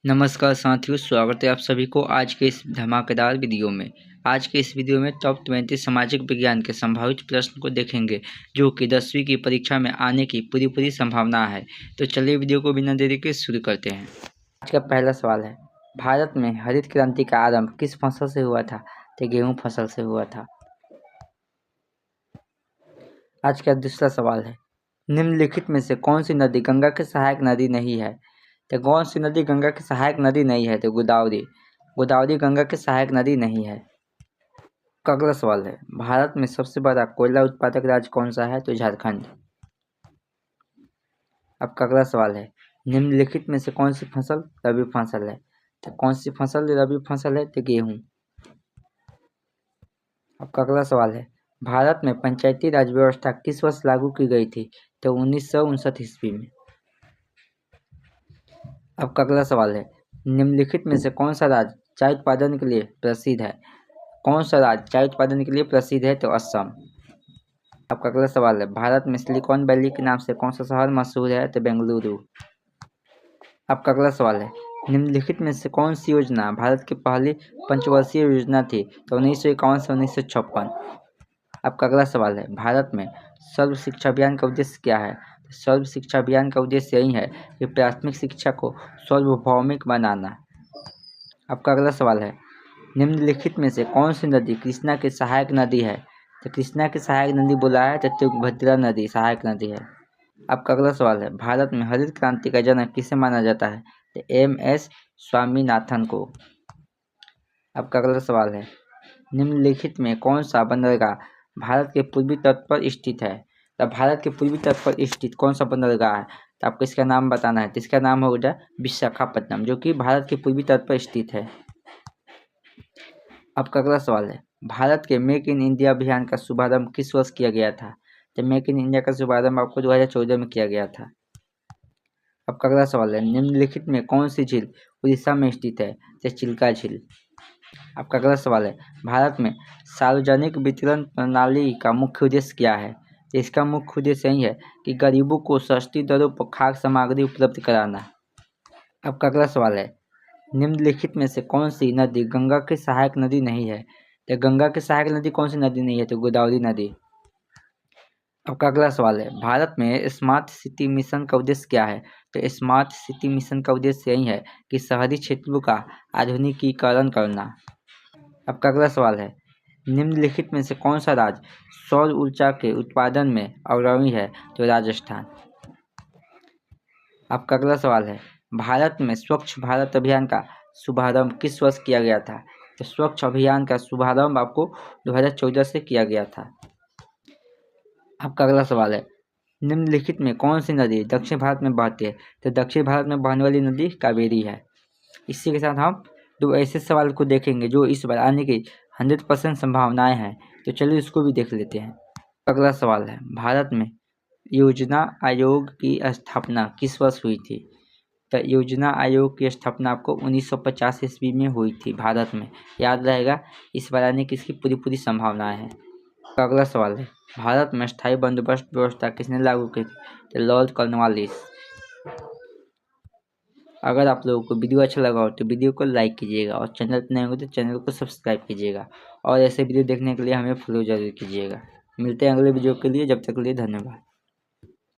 नमस्कार साथियों, स्वागत है आप सभी को आज के इस धमाकेदार वीडियो में। आज के इस वीडियो में टॉप 20 सामाजिक विज्ञान के संभावित प्रश्न को देखेंगे जो कि 10वीं की परीक्षा में आने की पूरी संभावना है। तो चलिए वीडियो को बिना देरी के शुरू करते हैं। आज का पहला सवाल है, भारत में हरित क्रांति का आरंभ किस फसल से हुआ था? तो गेहूँ फसल से हुआ था। आज का दूसरा सवाल है, निम्नलिखित में से कौन सी नदी गंगा की सहायक नदी नहीं है? तो कौन सी नदी गंगा की सहायक नदी नहीं है? तो गोदावरी गंगा की सहायक नदी नहीं है। अगला सवाल है, भारत में सबसे बड़ा कोयला उत्पादक राज्य कौन सा है? तो झारखंड। अब अगला सवाल है, निम्नलिखित में से कौन सी फसल रबी फसल है? तो कौन सी फसल रबी फसल है? तो गेहूँ। अब अगला सवाल है, भारत में पंचायती राज व्यवस्था किस वर्ष लागू की गई थी? तो 1959 ईस्वी में। अब अगला सवाल है, निम्नलिखित में से कौन सा राज्य चाय उत्पादन के लिए प्रसिद्ध है? कौन सा राज्य चाय उत्पादन के लिए प्रसिद्ध है? तो असम। अब अगला सवाल है, भारत में सिलिकॉन वैली के नाम से कौन सा शहर मशहूर है? तो बेंगलुरु। अब अगला सवाल है, निम्नलिखित में से कौन सी योजना भारत की पहली पंचवर्षीय योजना थी? तो 1951 से 1956। अब अगला सवाल है, भारत में सर्व शिक्षा अभियान का उद्देश्य क्या है? सर्व शिक्षा अभियान का उद्देश्य यही है कि प्राथमिक शिक्षा को सार्वभौमिक बनाना। अब अगला सवाल है, निम्नलिखित में से कौन सी नदी कृष्णा की सहायक नदी है? तो कृष्णा की सहायक नदी बोला है तो तुंगभद्रा नदी सहायक नदी है। अब अगला सवाल है, भारत में हरित क्रांति का जनक किसे माना जाता है? तो MS स्वामीनाथन को। अब अगला सवाल है, निम्नलिखित में कौन सा बंदरगाह भारत के पूर्वी तट पर स्थित है? तो भारत के पूर्वी तट पर स्थित कौन सा बंदरगाह है? तो आपको इसका नाम बताना है। तो इसका नाम होगा विशाखापट्टनम, जो कि भारत के पूर्वी तट पर स्थित है। अब अगला सवाल है, भारत के मेक इन इंडिया अभियान का शुभारंभ किस वर्ष किया गया था? तो मेक इन इंडिया का शुभारंभ आपको 2014 में किया गया था। अब अगला सवाल है, निम्नलिखित में कौन सी झील उड़ीसा में स्थित है? तो चिल्का झील। अब अगला सवाल है, भारत में सार्वजनिक वितरण प्रणाली का मुख्य उद्देश्य क्या है? तो इसका मुख्य उद्देश्य यही है कि गरीबों को सस्ती दरों पर खाद्य सामग्री उपलब्ध कराना। अब अगला सवाल है, निम्नलिखित में से कौन सी नदी गंगा की सहायक नदी नहीं है? तो गंगा की सहायक नदी कौन सी नदी नहीं है? तो गोदावरी नदी। अब अगला सवाल है, भारत में स्मार्ट सिटी मिशन का उद्देश्य क्या है? तो स्मार्ट सिटी मिशन का उद्देश्य यही है कि शहरी क्षेत्रों का आधुनिकीकरण करना। अब अगला सवाल है, निम्नलिखित में से कौन सा राज्य सौर ऊर्जा के उत्पादन में अग्रणी है? तो राजस्थान। अब अगला सवाल है, भारत में स्वच्छ भारत अभियान का शुभारंभ किस वर्ष किया गया था? तो स्वच्छ अभियान का शुभारंभ आपको 2014 से किया गया था। आपका अगला सवाल है, निम्नलिखित में कौन सी नदी दक्षिण भारत में बहती है? तो दक्षिण भारत में बहने वाली नदी कावेरी है। इसी के साथ हम दो ऐसे सवाल को देखेंगे जो इस बार आने की 100% संभावनाएं हैं। तो चलिए इसको भी देख लेते हैं। अगला सवाल है, भारत में योजना आयोग की स्थापना किस वर्ष हुई थी? तो योजना आयोग की स्थापना आपको 1950 ईस्वी में हुई थी भारत में। याद रहेगा, इस बार आने की इसकी पूरी संभावनाएं हैं। अगला सवाल है, भारत में स्थायी बंदोबस्त व्यवस्था किसने लागू की? तो लॉर्ड कॉर्नवालिस। अगर आप लोगों को वीडियो अच्छा लगा हो तो वीडियो को लाइक कीजिएगा और चैनल पर नए हो तो चैनल को सब्सक्राइब कीजिएगा और ऐसे वीडियो देखने के लिए हमें फॉलो जरूर कीजिएगा। मिलते हैं अगले वीडियो के लिए, जब तक के लिए धन्यवाद।